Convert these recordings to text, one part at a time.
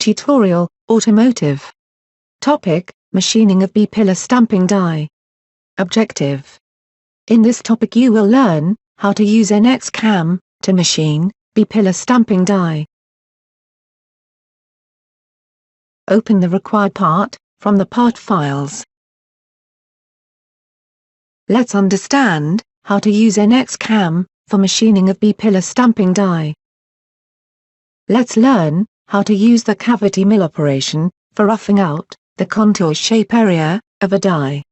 Tutorial, Automotive. Topic, Machining of B-pillar stamping die. Objective. In this topic you will learn how to use NX cam to machine B-pillar stamping die. Open the required part from the part files. Let's understand how to use NX cam for machining of B-pillar stamping die. Let's learn how to use the cavity mill operation for roughing out the contour shape area of a die.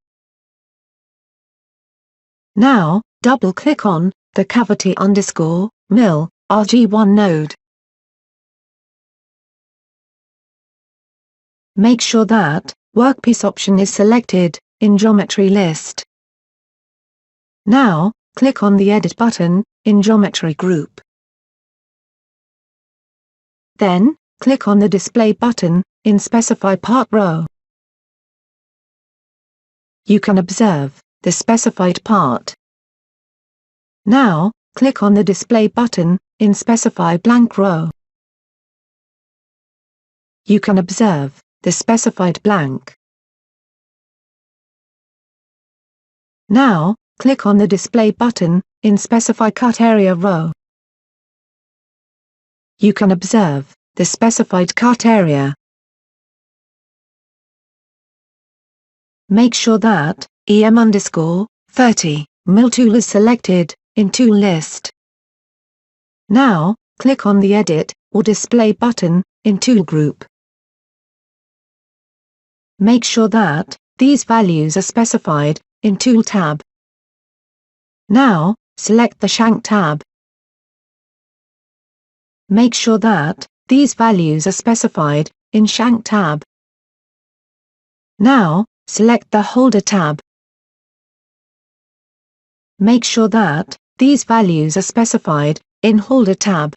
Now, double-click on the cavity_mill RG1 node. Make sure that Workpiece option is selected in Geometry list. Now, click on the Edit button in Geometry group. Then, click on the Display button in Specify Part row. You can observe the specified part. Now, click on the Display button in Specify Blank row. You can observe the specified blank. Now, click on the Display button in Specify Cut Area row. You can observe the specified cut area. Make sure that EM_30 mill tool is selected in Tool list. Now, click on the Edit or Display button in Tool group. Make sure that these values are specified in Tool tab. Now, select the Shank tab. Make sure that these values are specified in Shank tab. Now, select the Holder tab. Make sure that these values are specified in Holder tab.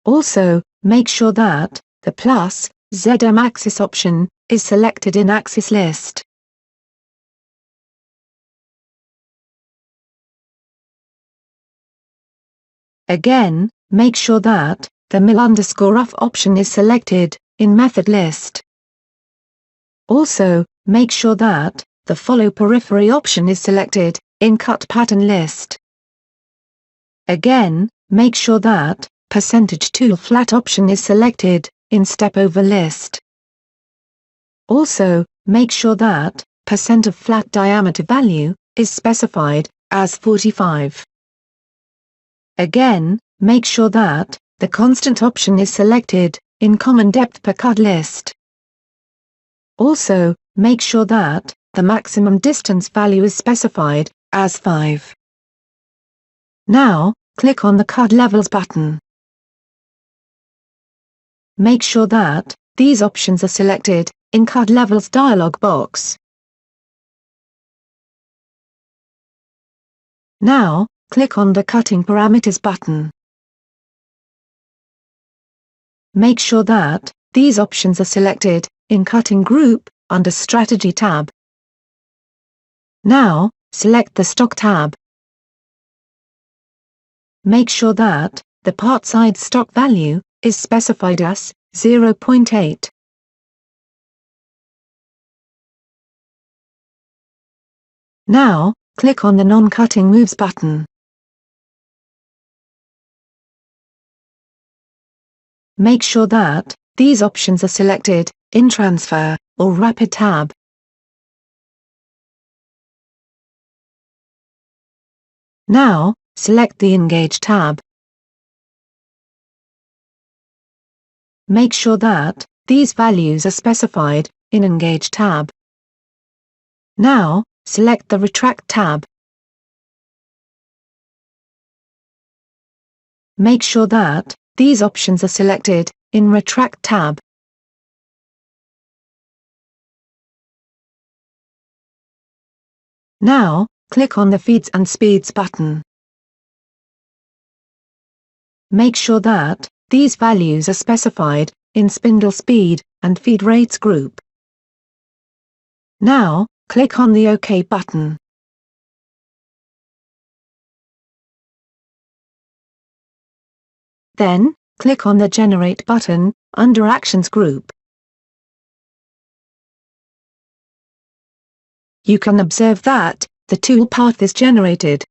Also, make sure that the plus ZM axis option is selected in Axis list. Again, make sure that the mill_rough option is selected in Method list. Also, make sure that the Follow Periphery option is selected in Cut Pattern list. Again, make sure that %Tool Flat option is selected in Step Over list. Also, make sure that % of flat diameter value is specified as 45. Again, make sure that the Constant option is selected in Common Depth per Cut list. Also, make sure that the maximum distance value is specified as 5. Now, click on the Cut Levels button. Make sure that these options are selected in Cut Levels dialog box. Now, click on the Cutting Parameters button. Make sure that these options are selected in Cutting Group under Strategy tab. Now, select the Stock tab. Make sure that the part side stock value is specified as 0.8. Now, click on the Non-Cutting Moves button. Make sure that these options are selected in Transfer or Rapid tab. Now, select the Engage tab. Make sure that these values are specified in Engage tab. Now, select the Retract tab. Make sure that these options are selected in Retract tab. Now, click on the Feeds and Speeds button. Make sure that these values are specified in Spindle Speed and Feed Rates group. Now, click on the OK button. Then, click on the Generate button, under Actions group. You can observe that the tool path is generated.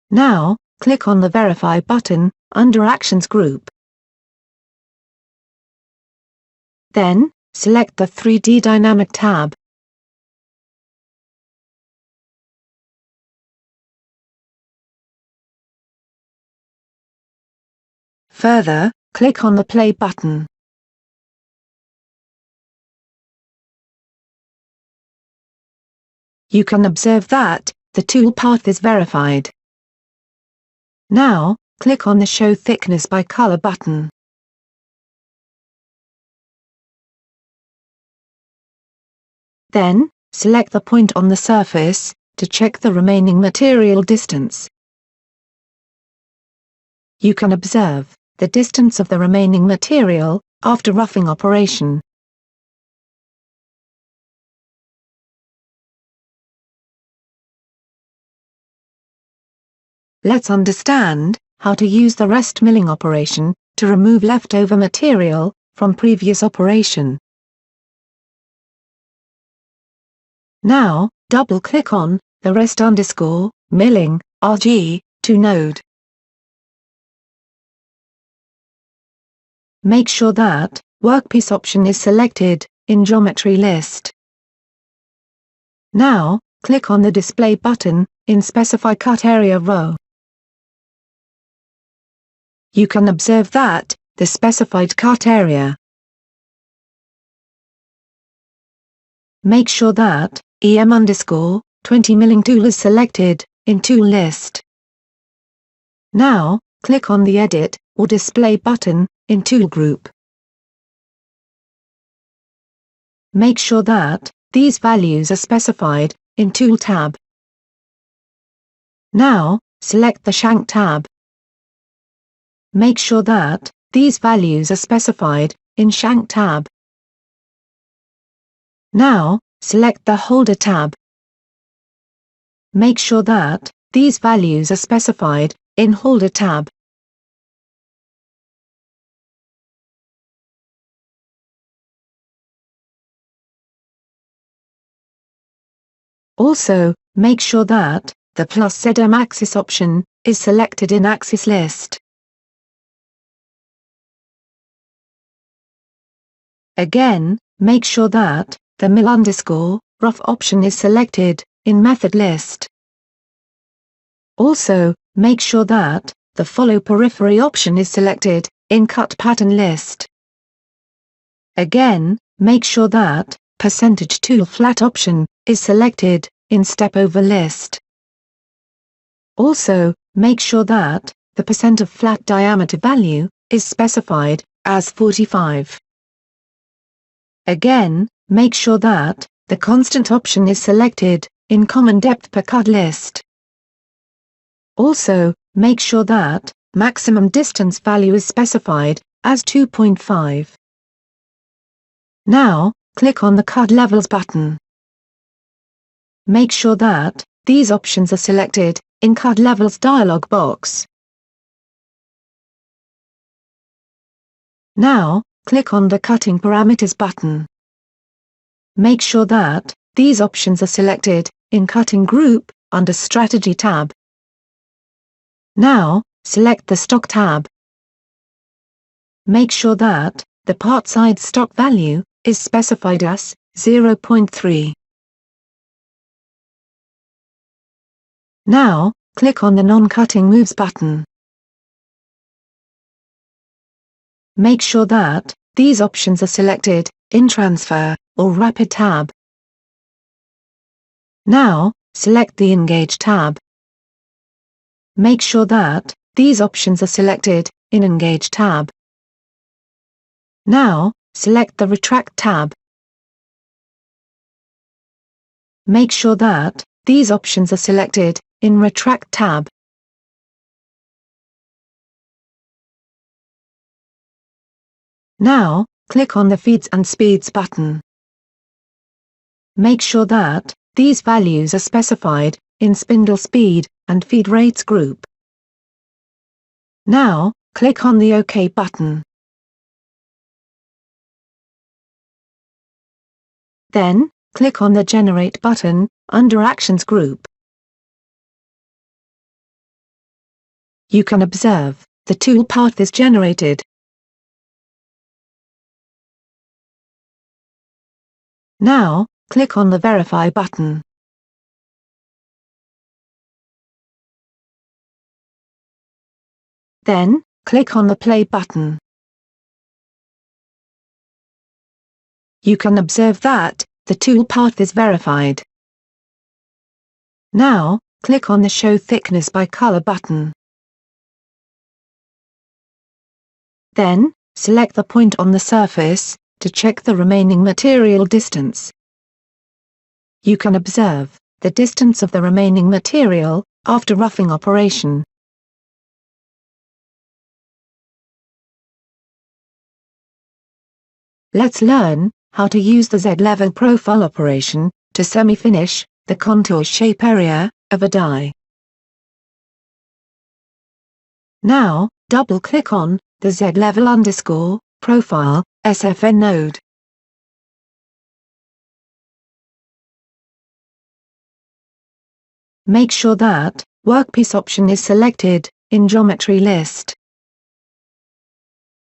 Now, click on the Verify button, under Actions group. Then, select the 3D Dynamic tab. Further, click on the Play button. You can observe that the tool path is verified. Now, click on the Show Thickness by Color button. Then, select the point on the surface to check the remaining material distance. You can observe the distance of the remaining material after roughing operation. Let's understand how to use the rest milling operation to remove leftover material from previous operation. Now, double-click on the rest_milling (RG2) node. Make sure that Workpiece option is selected in Geometry list. Now, click on the Display button in Specify Cut Area row. You can observe that the specified cut area. Make sure that EM_20 milling tool is selected in Tool list. Now, click on the Edit or Display button in Tool group. Make sure that these values are specified in Tool tab. Now, select the Shank tab. Make sure that these values are specified in Shank tab. Now, select the Holder tab. Make sure that these values are specified in Holder tab. Also, make sure that the +ZM axis option is selected in Axis list. Again, make sure that the mill_rough option is selected in Method list. Also, make sure that the Follow Periphery option is selected in Cut Pattern list. Again, make sure that %Tool Flat option is selected in Step Over list. Also, make sure that the % of flat diameter value is specified as 45. Again, make sure that the constant option is selected in Common Depth per Cut list. Also, make sure that maximum distance value is specified as 2.5. Now, click on the Cut Levels button. Make sure that these options are selected in Cut Levels dialog box. Now, click on the Cutting Parameters button. Make sure that these options are selected in Cutting Group under Strategy tab. Now, select the Stock tab. Make sure that the part side stock value is specified as 0.3. Now, click on the Non-Cutting Moves button. Make sure that these options are selected in Transfer or Rapid tab. Now, select the Engage tab. Make sure that these options are selected in Engage tab. Now, select the Retract tab. Make sure that these options are selected in Retract tab. Now, click on the Feeds and Speeds button. Make sure that these values are specified in spindle speed and feed rates group. Now, click on the OK button. Then, click on the Generate button, under Actions group. You can observe, the tool path is generated. Now, click on the Verify button. Then, click on the Play button. You can observe that, the tool path is verified. Now, click on the Show Thickness by Color button. Then, select the point on the surface, to check the remaining material distance. You can observe, the distance of the remaining material, after roughing operation. Let's learn how to use the Z-level profile operation to semi-finish the contour shape area of a die. Now, double-click on the Z-level _profile SFN node. Make sure that Workpiece option is selected in Geometry list.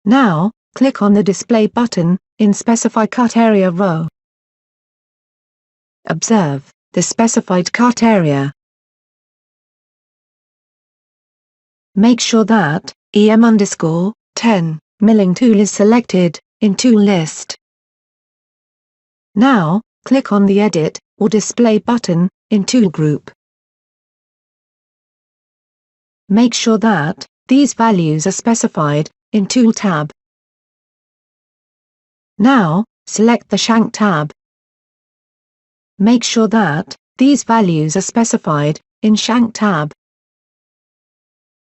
Now, click on the Display button in Specify Cut Area row. Observe the specified cut area. Make sure that EM_10 milling tool is selected in Tool list. Now, click on the Edit or Display button in Tool group. Make sure that these values are specified in Tool tab. Now, select the Shank tab. Make sure that these values are specified in Shank tab.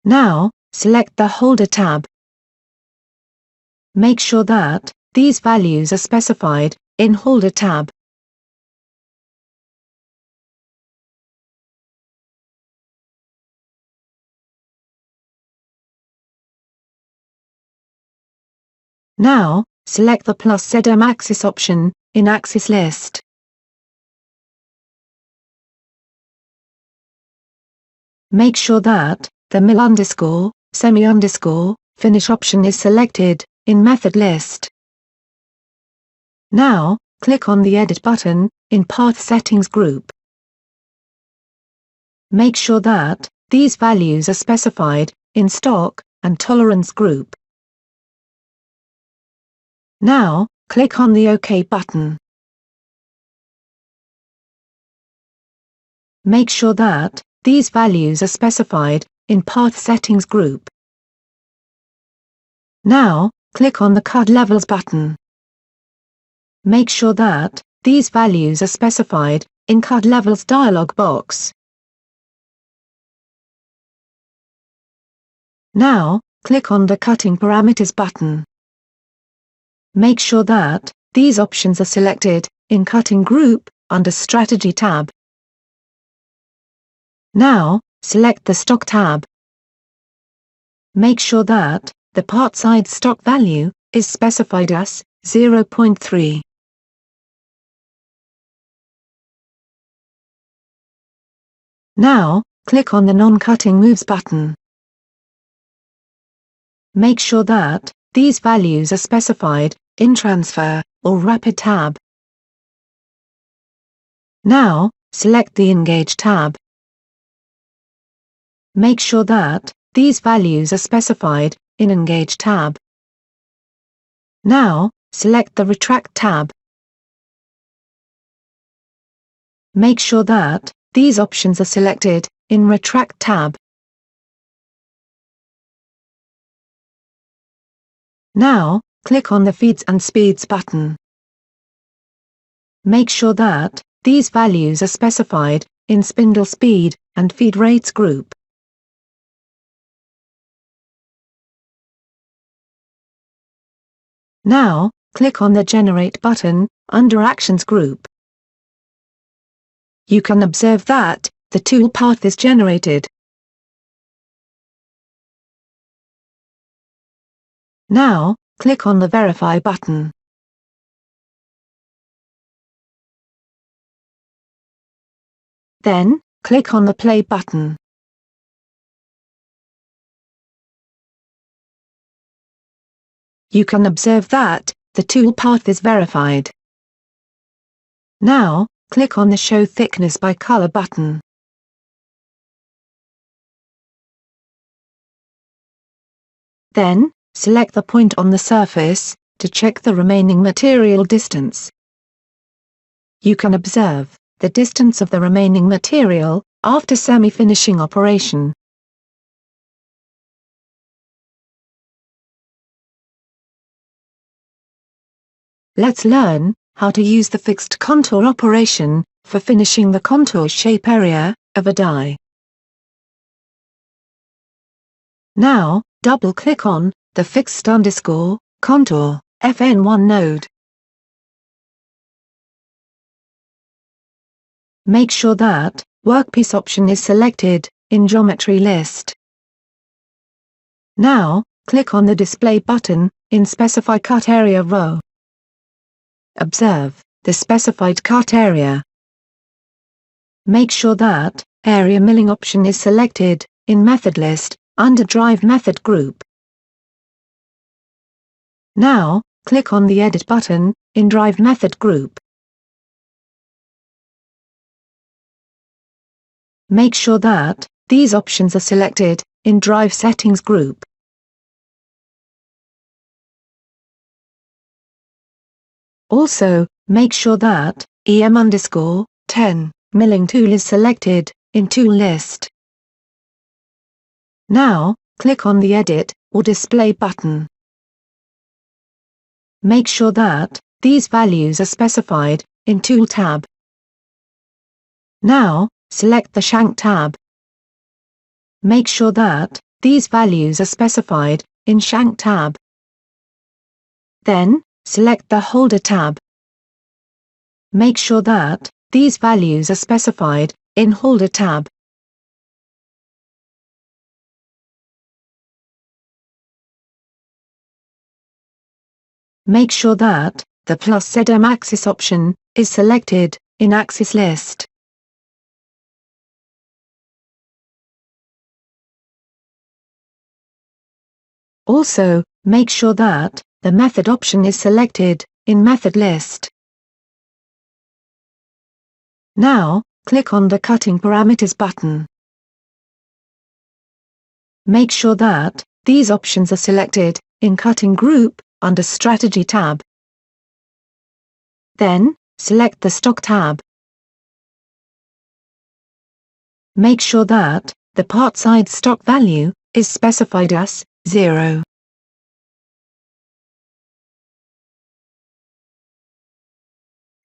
Now, select the Holder tab. Make sure that these values are specified in Holder tab. Now, select the +ZM axis option in Axis list. Make sure that the mill_semi_finish option is selected in Method list. Now, click on the Edit button in Path Settings group. Make sure that these values are specified in Stock and Tolerance group. Now, click on the OK button. Make sure that these values are specified in Path Settings group. Now, click on the Cut Levels button. Make sure that these values are specified in Cut Levels dialog box. Now, click on the Cutting Parameters button. Make sure that these options are selected in Cutting group under Strategy tab. Now, select the Stock tab. Make sure that the part side stock value is specified as 0.3. Now, click on the Non-Cutting Moves button. Make sure that these values are specified in Transfer or Rapid tab. Now, select the Engage tab. Make sure that these values are specified in Engage tab. Now, select the Retract tab. Make sure that these options are selected in Retract tab. Now, click on the Feeds and Speeds button. Make sure that these values are specified in Spindle Speed and Feed Rates group. Now, click on the Generate button under Actions group. You can observe that the toolpath is generated. Now, click on the Verify button. Then, click on the Play button. You can observe that the toolpath is verified. Now, click on the Show Thickness by Color button. Then, select the point on the surface to check the remaining material distance. You can observe the distance of the remaining material after semi-finishing operation. Let's learn how to use the fixed contour operation for finishing the contour shape area of a die. Now, double-click on the fixed _contour FN1 node. Make sure that Workpiece option is selected in Geometry list. Now, click on the Display button in Specify Cut Area row. Observe the specified cut area. Make sure that Area Milling option is selected in Method list under Drive Method group. Now, click on the Edit button in Drive Method group. Make sure that these options are selected in Drive Settings group. Also, make sure that EM_10 milling tool is selected in Tool list. Now, click on the Edit or Display button. Make sure that these values are specified in Tool tab. Now, select the Shank tab. Make sure that these values are specified in Shank tab. Then, select the Holder tab. Make sure that these values are specified in Holder tab. Make sure that the +ZM axis option is selected in Axis list. Also, make sure that the Method option is selected in Method list. Now, click on the Cutting Parameters button. Make sure that these options are selected in Cutting Group under Strategy tab. Then, select the Stock tab. Make sure that the part side stock value is specified as 0.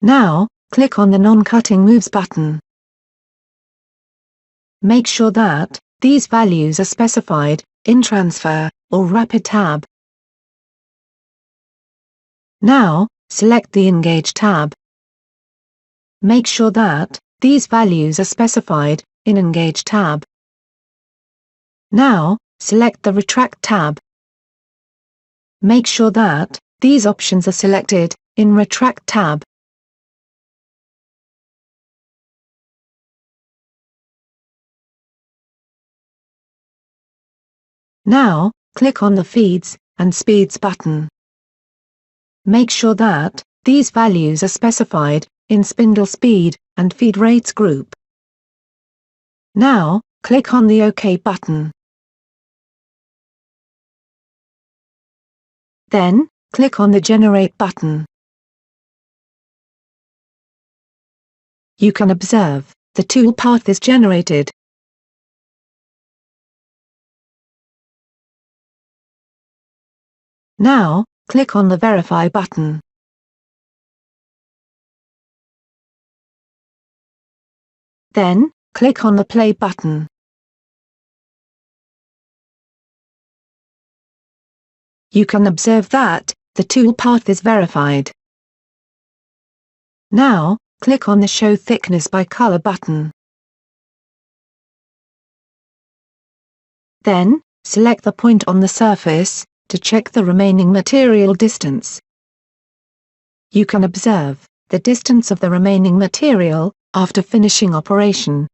Now, click on the Non-Cutting Moves button. Make sure that these values are specified in Transfer or Rapid tab. Now, select the Engage tab. Make sure that these values are specified in Engage tab. Now, select the Retract tab. Make sure that these options are selected in Retract tab. Now, click on the Feeds and Speeds button. Make sure that these values are specified in Spindle Speed and Feed Rates group. Now, click on the OK button. Then, click on the Generate button. You can observe the toolpath is generated. Now, click on the Verify button. Then, click on the Play button. You can observe that the toolpath is verified. Now, click on the Show Thickness by Color button. Then, select the point on the surface, to check the remaining material distance. You can observe the distance of the remaining material after finishing operation.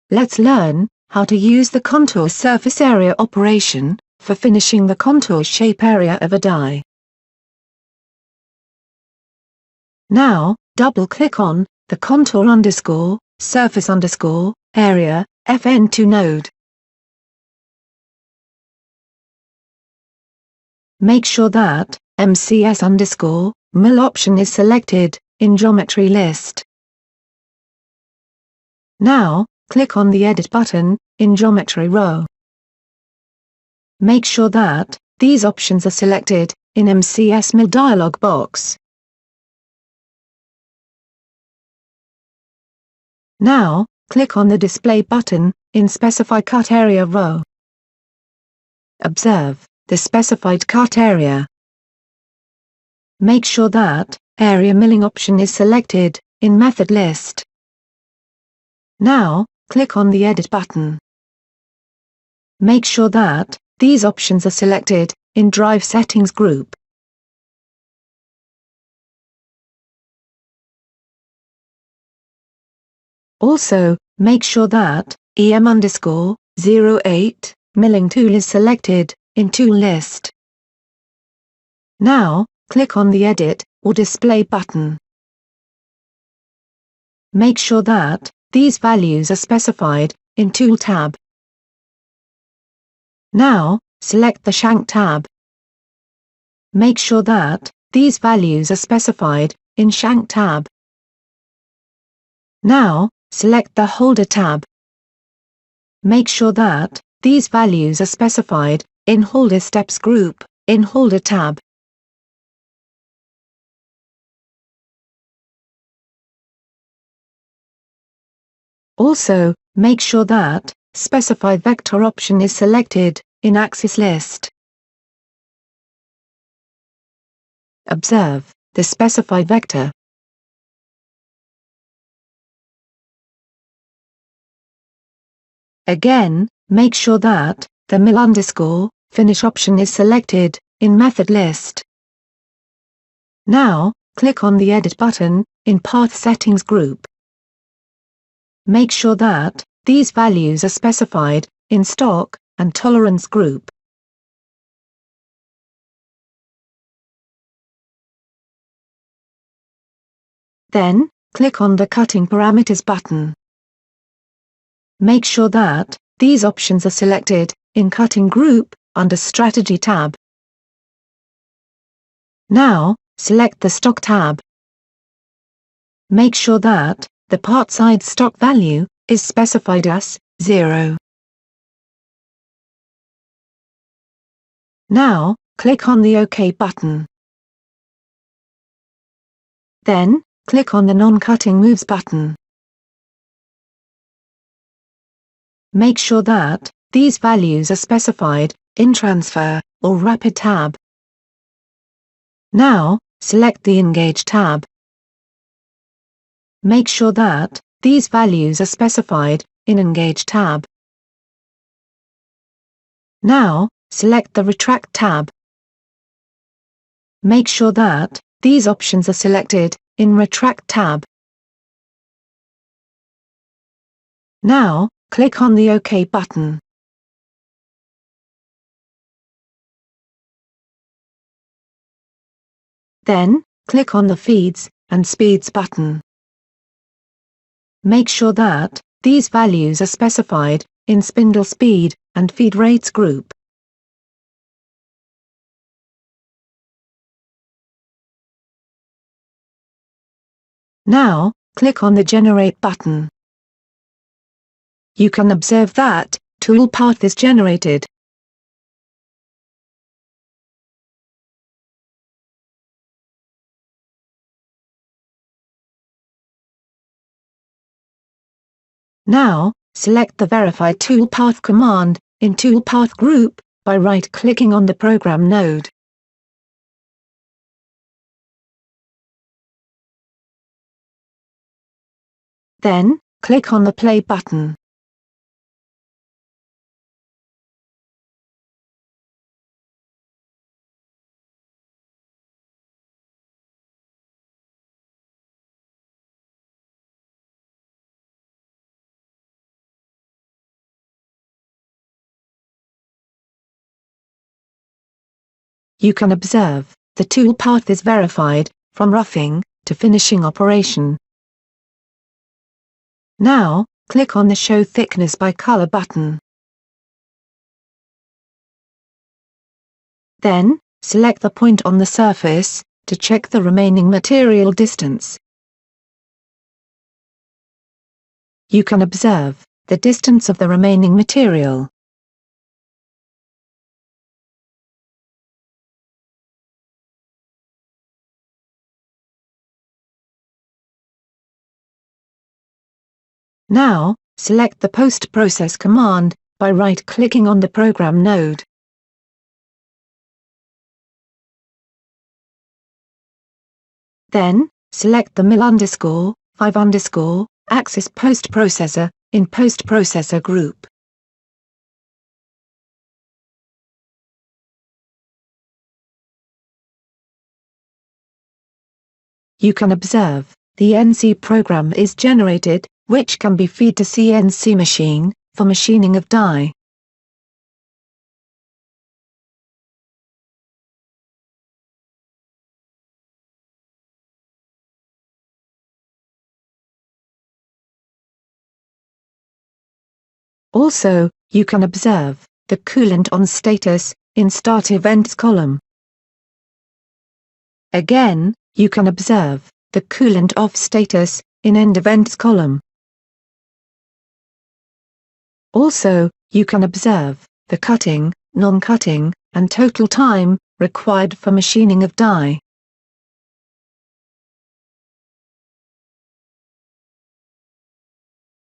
Let's learn how to use the contour surface area operation for finishing the contour shape area of a die. Now, double-click on the contour_surface_area FN2 node. Make sure that MCS_mill option is selected in Geometry list. Now, click on the Edit button in Geometry row. Make sure that these options are selected in MCS mill dialog box. Now, click on the Display button in Specify Cut Area row. Observe the specified cut area. Make sure that Area Milling option is selected in Method list. Now, click on the Edit button. Make sure that these options are selected in Drive Settings group. Also, make sure that EM_08 milling tool is selected in Tool list. Now, click on the Edit or Display button. Make sure that these values are specified in Tool tab. Now, select the Shank tab. Make sure that these values are specified in Shank tab. Now, select the Holder tab. Make sure that these values are specified in Holder Steps group in Holder tab. Also, make sure that Specify Vector option is selected in Axis list. Observe the Specify Vector. Again, make sure that the Mill_Finish option is selected in Method list. Now, click on the Edit button in Path Settings group. Make sure that these values are specified in Stock and Tolerance group. Then, click on the Cutting Parameters button. Make sure that these options are selected in Cutting group under Strategy tab. Now, select the Stock tab. Make sure that the part side stock value is specified as 0. Now, click on the OK button. Then, click on the Non-Cutting Moves button. Make sure that these values are specified in Transfer or Rapid tab. Now, select the Engage tab. Make sure that these values are specified in Engage tab. Now, select the Retract tab. Make sure that these options are selected in Retract tab. Now, click on the OK button. Then, click on the Feeds and Speeds button. Make sure that these values are specified in Spindle Speed and Feed Rates group. Now, click on the Generate button. You can observe that tool path is generated. Now, select the Verify Toolpath command in Toolpath group by right-clicking on the program node. Then, click on the play button. You can observe, the tool path is verified, from roughing, to finishing operation. Now, click on the Show Thickness by Color button. Then, select the point on the surface, to check the remaining material distance. You can observe, the distance of the remaining material. Now, select the Post-Process command, by right-clicking on the program node. Then, select the mil_5_axis post-processor, in post-processor group. You can observe, the NC program is generated, which can be fed to CNC machine, for machining of die. Also, you can observe, the coolant on status, in Start Events column. Again, you can observe, the coolant off status, in End Events column. Also, you can observe, the cutting, non-cutting, and total time, required for machining of die.